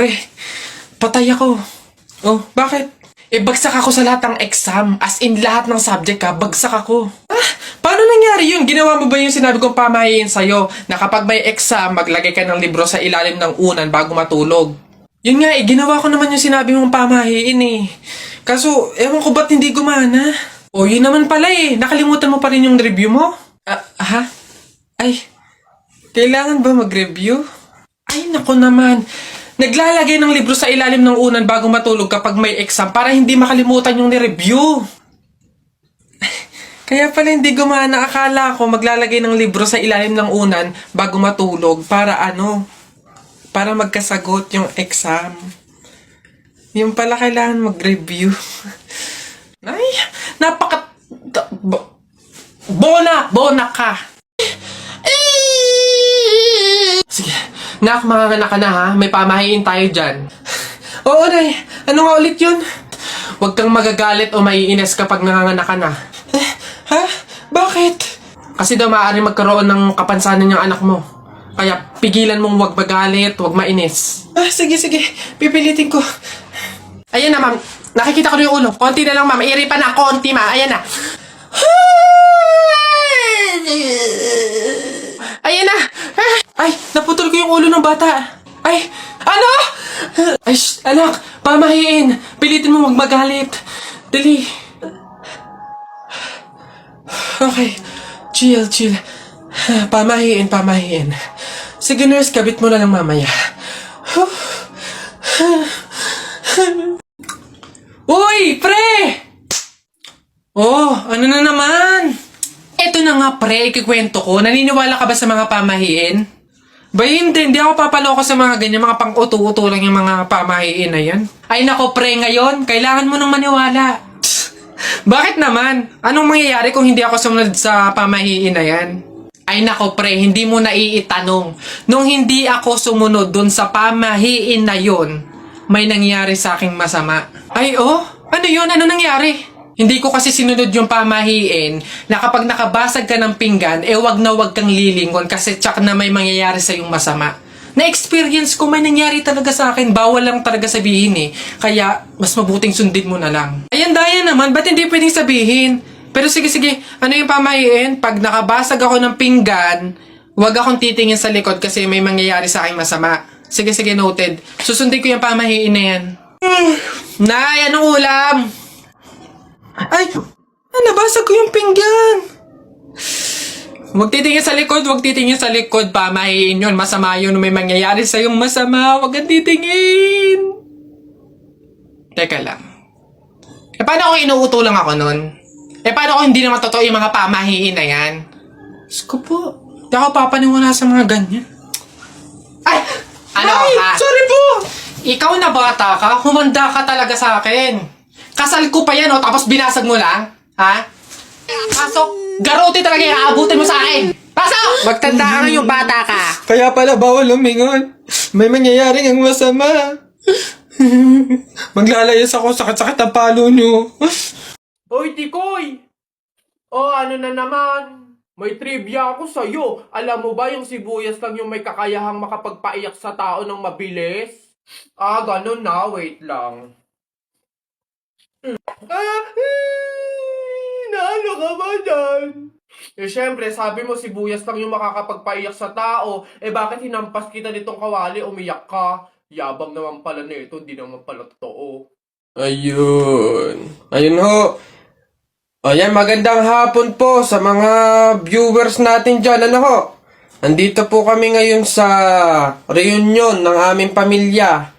Pre, patay ako. Oh, bakit? Bagsak ako sa lahat ng exam. As in, lahat ng subject bagsak ako. Paano nangyari yun? Ginawa mo ba yung sinabi kong pamahiin sa'yo na kapag may exam, maglagay ka ng libro sa ilalim ng unan bago matulog? Yun nga ginawa ko naman yung sinabi mong pamahiin Kaso, ewan ko ba't hindi gumana? Oh, yun naman pala nakalimutan mo pa rin yung review mo? Ha? Ay, kailangan ba mag-review? Ay, naku naman. Naglalagay ng libro sa ilalim ng unan bago matulog kapag may exam para hindi makalimutan yung ni-review. Kaya pala hindi gumana. Akala ko maglalagay ng libro sa ilalim ng unan bago matulog para para magkasagot yung exam. Yung pala kailangan mag-review. Ay, Bona ka. Sige, nak, manganganak ka na ha. May pamahiin tayo dyan. Oo, Nay. Ano nga ulit yun? Huwag kang magagalit o maiinis kapag nanganganak ka na. Ha? Bakit? Kasi daw maaari magkaroon ng kapansanan yung anak mo. Kaya pigilan mong huwag magalit, huwag mainis. Sige. Pipilitin ko. Ayan na, ma'am. Nakikita ko na yung ulo. Konti na lang, ma'am. Iri pa na. Konti, ma. Ayan na. Ayan na. Ay, naputol ko yung ulo ng bata. Ay, ano? Ay, anak. Pamahiin. Pilitin mo huwag magalit. Dali. Okay. Chill. Pamahiin. Sige, nurse, kabit mo na lang mamaya. Uy, pre! Oh, ano na naman? Eto na nga, pre, ikikwento ko. Naniniwala ka ba sa mga pamahiin? Ba, hindi ako papaloko sa mga ganyan, mga pang-uto-uto lang yung mga pamahiin na yan. Ay nako, pre, ngayon, kailangan mo nang maniwala. Bakit naman? Anong mangyayari kung hindi ako sumunod sa pamahiin na yan? Ay nako, pre, hindi mo naiitanong. Nung hindi ako sumunod dun sa pamahiin na yun, may nangyari sa aking masama. Ay, ano yun? Ano nangyari? Hindi ko kasi sinunod yung pamahiin na kapag nakabasag ka ng pinggan, wag na wag kang lilingon kasi tsak na may mangyayari sa yung masama. Na-experience ko, may nangyari talaga sa akin. Bawal lang talaga sabihin Kaya, mas mabuting sundin mo na lang. Ayan, Daya naman. Ba't hindi pwedeng sabihin? Pero sige. Ano yung pamahiin? Pag nakabasag ako ng pinggan, wag akong titingin sa likod kasi may mangyayari sa aking masama. Sige, noted. Susundin ko yung pamahiin na yan. Nay, anong ulam? Ay, nabasag ko yung pinggan. Huwag titingin sa likod, pamahiin yun. Masama yun, may mangyayari sa yung masama. Huwag kang titingin. Teka lang. Paano kung inuuto lang ako nun? Paano kung hindi naman totoo yung mga pamahiin na yan? Diyos ko po, di ako papaniwala sa mga ganyan. Ay! Sorry po! Ikaw na bata ka, humanda ka talaga sa akin. Kasal ko pa yan, tapos binasag mo lang? Ha? Pasok! Garote talaga yung aabutin mo sa akin! Pasok! Magtanda ka ngayong bata ka. Kaya pala bawal lumingon. May mangyayaring ang masama. Maglalayas ako, sakit-sakit ang palo nyo. Hoy, Tikoy! Ano na naman? May trivia ako sa'yo. Alam mo ba yung sibuyas lang yung may kakayahang makapagpaiyak sa tao ng mabilis? Ganun na. Wait lang. Naano ka ba dyan? Syempre, sabi mo sibuyas lang yung makakapagpaiyak sa tao. Bakit hinampas kita nitong kawali, umiyak ka? Yabang naman pala nito, hindi naman pala totoo. Ayun ho. Ayan, magandang hapon po sa mga viewers natin dyan. Andito po kami ngayon sa reunion ng aming pamilya.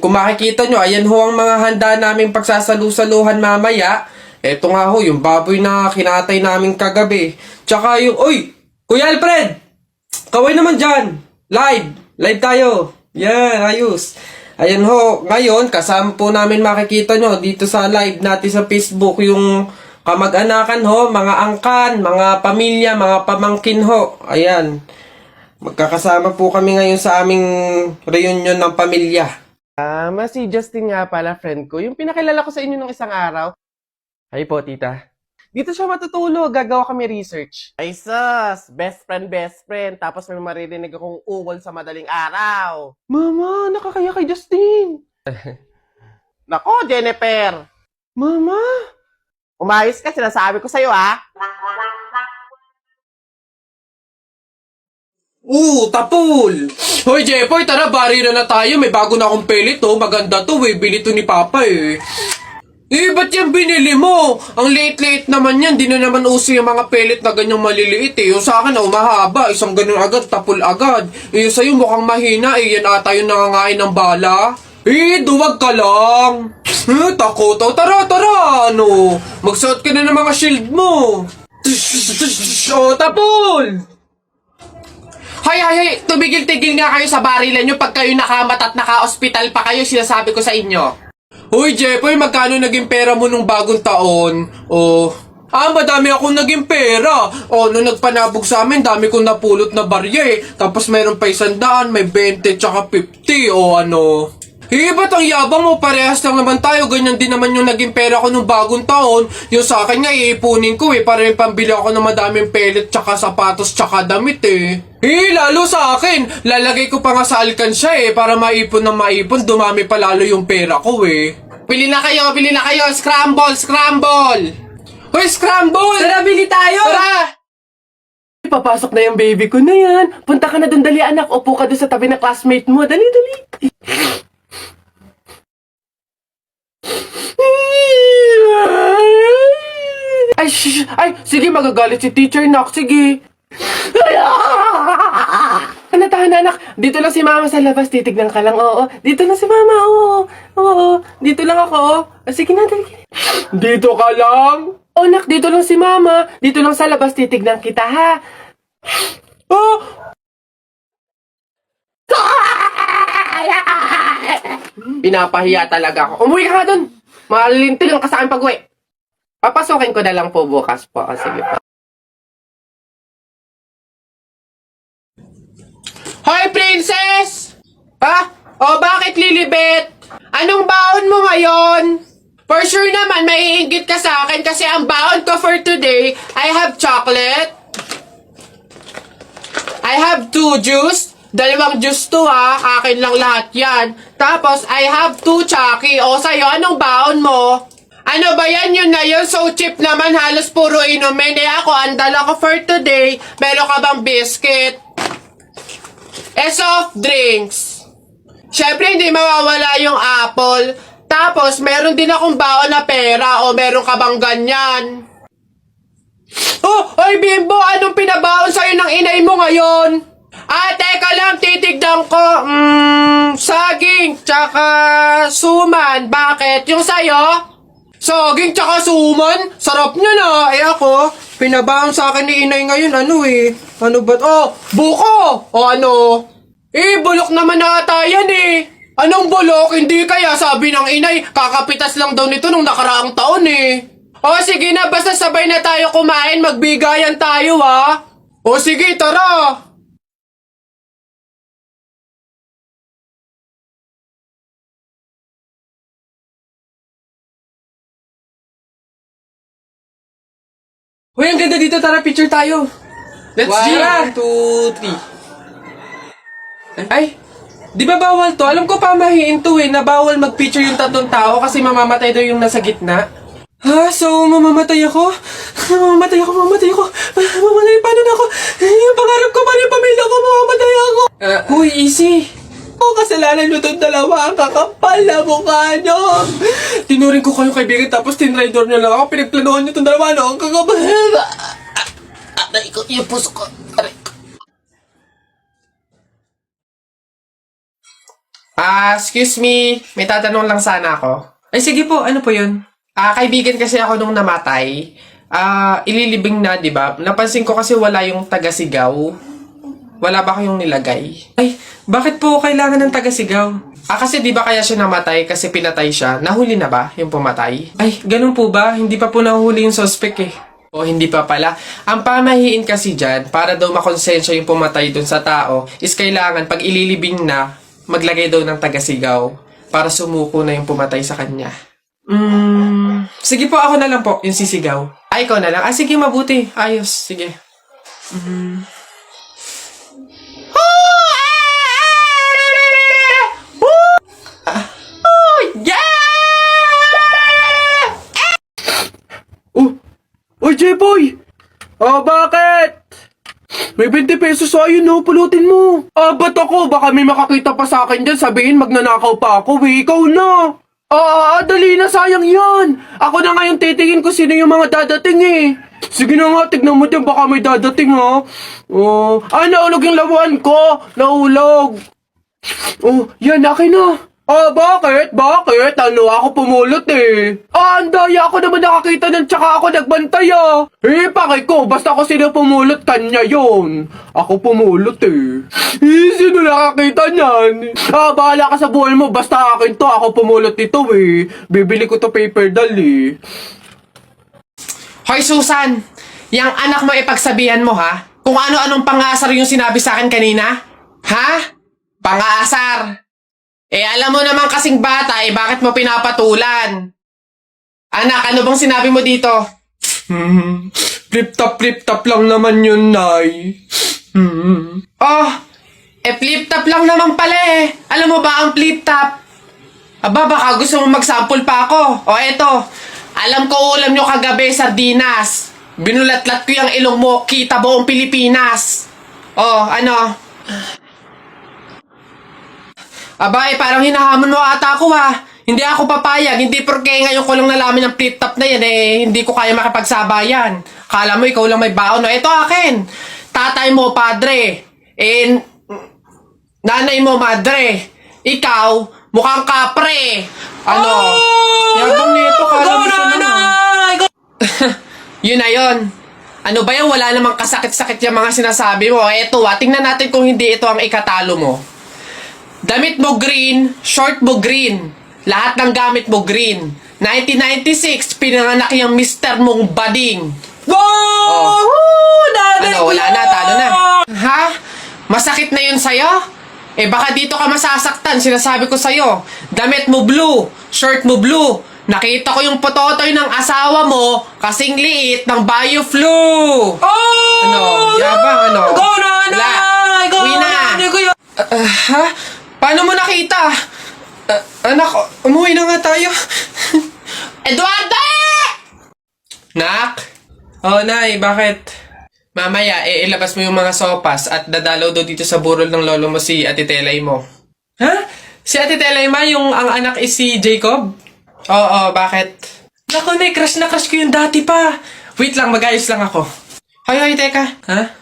Kung makikita nyo, ayan ho ang mga handa naming pagsasalu-saluhan mamaya. Eto nga ho, yung baboy na kinatay namin kagabi. Tsaka yung, Kuya Alfred! Kaway naman dyan! Live tayo! Yan, ayos. Ayan ho, ngayon, kasama po namin makikita nyo dito sa live natin sa Facebook yung kamag-anakan ho, mga angkan, mga pamilya, mga pamangkin ho. Ayan. Magkakasama po kami ngayon sa aming reunion ng pamilya. Si Justin nga pala, friend ko. Yung pinakilala ko sa inyo nung isang araw. Ay po, tita. Dito siya matutulog. Gagawa kami research. Ay sus, best friend. Tapos may maririnig akong ungol sa madaling araw. Mama, nakakaya kay Justin. Nako, Jennifer. Mama. Umayos ka, sinasabi ko sa'yo, ha? Tapol! Hoy, Jepoy, tara, bari na tayo. May bago na akong pelit, oh. Maganda to, eh. Bili to ni Papa, eh. Ba't yan binili mo? Ang late-late naman yan. Di na naman uso yung mga pellet na ganyang maliliit, eh. Yung sa akin, mahaba. Isang ganun agad, tapol agad. Yung sa'yo mukhang mahina, eh. Yan ata yung nangangain ng bala. Duwag ka lang. Takot, oh. Tara. Ano? Magsuot ka na ng mga shield mo. Tapol! Hay, tumigil-tigil nga kayo sa barilan nyo pag kayo nakamat at naka-hospital pa kayo, sinasabi ko sa inyo. Hoy, Jepoy, magkano naging pera mo nung bagong taon? Madami akong naging pera. Nung nagpanabog sa amin, dami kong napulot na barya, eh. Tapos meron pa 100, may 20, tsaka 50, ano. Ba't ang yabang mo? Parehas lang naman tayo. Ganyan din naman yung naging pera ko nung bagong taon. Yung sa akin nga, iipunin ko, eh. Para yung pambili ako ng madaming pellet, tsaka sapatos, tsaka damit, eh. Lalo sa akin. Lalagay ko pa nga sa alkansya, eh. Para maipon na maipon, dumami pa lalo yung pera ko, eh. Bili na kayo. Scramble! Hoy, scramble! Tara, bili tayo! Tara! Papasok na yung baby ko na yan. Punta ka na dun, dali anak. Upo ka dun sa tabi ng classmate mo. Dali. Ay, sige, magagalit si teacher, nak. Sige. Tahan, anak. Dito lang si mama sa labas. Titignan ka lang, oo. Dito lang si mama, oo. Dito lang ako. Sige na, dali. Dito ka lang? Oh, nak, dito lang si mama. Dito lang sa labas. Titignan kita, ha? Pinapahiya talaga ako. Umuwi ka nga dun. Malilintil lang ka sa akin pag-uwi. Papasukin ko na lang po bukas po. Sige po. Hoy, princess! Bakit Lilibet? Anong baon mo ngayon? For sure naman, maiinggit ka sa akin kasi ang baon ko for today, I have chocolate. I have 2 juice. 2 juice to, ha. Akin lang lahat yan. Tapos, I have 2 Chucky. Sa'yo, anong baon mo? Ano ba yan? Yun na yun. So cheap naman. Halos puro inumin. Ako, ang dala ko for today. Meron ka bang biscuit? Soft drinks. Siyempre, hindi mawawala yung apple. Tapos, meron din akong baon na pera. Meron ka bang ganyan? Oy, Bimbo! Anong pinabaon sa'yo ng inay mo ngayon? Teka lang, titignan ko. Saging, tsaka suman. Bakit? Yung sa'yo? Saging, tsaka suman? Sarap niya na. Ako, pinabaon sa akin ni inay ngayon. Ano ba? Buko! Ano? Bulok naman ata yan, eh. Anong bulok? Hindi kaya sabi ng inay, kakapitas lang daw nito nung nakaraang taon, eh. Sige na, basta sabay na tayo kumain, magbigayan tayo, ha? Sige, tara. Hoy, ang ganda dito. Tara, picture tayo. Let's G. 1, 2, 3. Ay, di ba bawal to? Alam ko pamahiin to, na bawal mag-picture yung 3 tao kasi mamamatay daw yung nasa gitna. So mamamatay ako? Mamamatay ako. Mamamatay, paano na ako? Yung pangarap ko, paano yung pamilya ko? Mamamatay ako. Huy, easy. Kasalanan nyo itong dalawa, ang kakapal na mukha nyo. Tinuring ko kayo kaibigan, tapos tinraidor nyo lang ako. Pinagplanuhan nyo itong dalawa, no? Ang kakapal. Aray ko, yung puso ko. Aray ko. Excuse me. May tatanong lang sana ako. Ay, sige po. Ano po yun? Kaibigan kasi ako nung namatay. Ililibing na, di ba? Napansin ko kasi wala yung taga-sigaw. Wala ba kayong nilagay? Ay, bakit po kailangan ng taga-sigaw? Kasi di ba kaya siya namatay kasi pinatay siya? Nahuli na ba yung pumatay? Ay, ganun po ba? Hindi pa po nahuli yung suspect, eh. Hindi pa pala. Ang pamahiin kasi dyan, para daw makonsensya yung pumatay dun sa tao, is kailangan pag ililibing na, maglagay daw ng taga-sigaw para sumuko na yung pumatay sa kanya. Sige po, ako na lang po, yung sisigaw. Ay, ikaw na lang. Ah, sige, mabuti. Ayos, sige. Oh! Uy, J-Boy! Bakit? May 20 pesos sa'yo, no? Pulutin mo. Ba't ako? Baka may makakita pa sa akin dyan. Sabihin, magnanakaw pa ako, eh. Ikaw na. Dali na, sayang yan. Ako na ngayon titingin ko sino yung mga dadating, eh. Sige na nga, tignan mo dyan. Baka may dadating, ha? Naulog yung laruan ko. Naulog. Yan, akin na. Bakit? Bakit? Ako pumulot eh. Ang daya ako naman nakakita nun tsaka ako nagbantay pakay ko, basta ako sino pumulot, kanya yon. Ako pumulot eh. Sino nakakita niyan? Bahala ka sa buhay mo, basta akin to, ako pumulot ito eh. Bibili ko to paper doll eh. Hoy, Susan! Yang anak mo ipagsabihan mo, ha? Kung ano-anong pangasar yung sinabi sa akin kanina? Ha? Pangasar! Alam mo naman kasing bata, bakit mo pinapatulan? Anak, ano bang sinabi mo dito? Flip-top lang naman yun, Nay. Flip-top lang naman pala eh. Alam mo ba ang flip-top? Baka gusto mo mag-sample pa ako. Eto. Alam ko ulam nyo kagabi, sardinas. Binulatlat ko yung ilong mo, kita buong Pilipinas. Ano? Parang hinahamon mo ata ako ha. Hindi ako papayag, hindi porke ngayon ko lang nalaman ng flip-top na yan hindi ko kaya makipagsabayan. Kala mo ikaw lang may baon. Ito akin. Tatay mo, padre. Nanay mo, madre. Ikaw, mukhang kapre. Ano? Yabang nito, kala mo siya naman. Yun na yun. Ano ba yan? Wala namang kasakit-sakit yung mga sinasabi mo. Eto tingnan natin kung hindi ito ang ikatalo mo. Damit mo green, short mo green. Lahat ng gamit mo green. 1996, pinanganak yung mister mong bading. Wow! Ano, wala na, talo na. Ha? Masakit na yun sa'yo? Baka dito ka masasaktan, sinasabi ko sa'yo. Damit mo blue, short mo blue. Nakita ko yung pototoy ng asawa mo, kasing liit ng BioFlu. Ano? Yabang, ano? Go na, Wala. Uwi na. Ha? Paano mo nakita? Anak, umuwi na nga tayo. Eduardo! Nak? Nay, bakit? Mamaya, ilabas mo yung mga sopas at dadalaw daw dito sa burol ng lolo mo si Ate Telay mo. Ha? Si Ate Telay ma, yung ang anak is si Jacob? Oo, bakit? Naku, Nay, crush na crush ko yung dati pa. Wait lang, mag-ayos lang ako. Hoy, teka. Ha?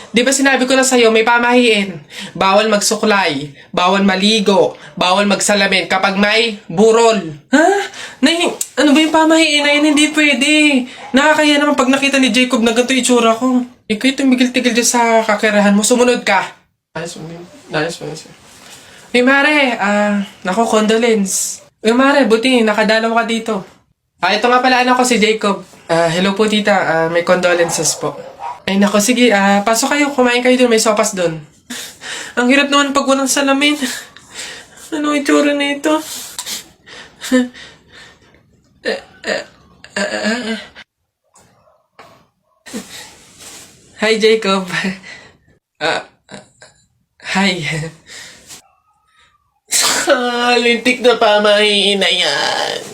Di ba sinabi ko na sa'yo, may pamahiin. Bawal magsuklay, bawal maligo, bawal magsalamin kapag may burol. Ha? Nay, ano ba yung pamahiin na yun? Hindi pwede. Nakakaya naman pag nakita ni Jacob na ganito itsura ko. Ikaw tumigil-tigil dyan sa kakirahan mo. Sumunod ka. Ayos. Uy, Mare, naku, condolence. Uy, Mare, buti, nakadalaw ka dito. Ito nga pala anak ko si Jacob. Hello po, tita. May condolences po. Ay, nako, sige. Pasok kayo. Kumain kayo dun. May sopas dun. Ang hirap naman pag walang salamin. Ano itsura na ito? Hi, Jacob. Hi. Lintik na pamahiin na yan.